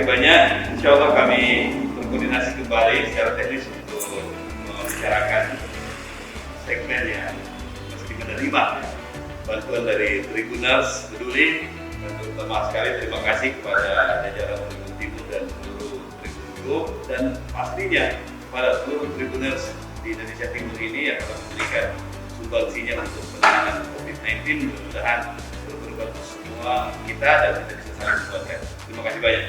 kasih banyak. Insya Allah kami berkoordinasi kembali secara teknis untuk membicarakan segmen yang mesti menerima bantuan dari Tribuners peduli. Dan terutama sekali terima kasih kepada jajaran Tribun Timur dan seluruh Tribun Group, dan pastinya pada seluruh Tribuners di Indonesia Timur ini yang akan memberikan sumbangsinya untuk penanganan COVID-19. Mudah-mudahan berbantu semua kita dan kita bisa saling membantu. Terima kasih banyak.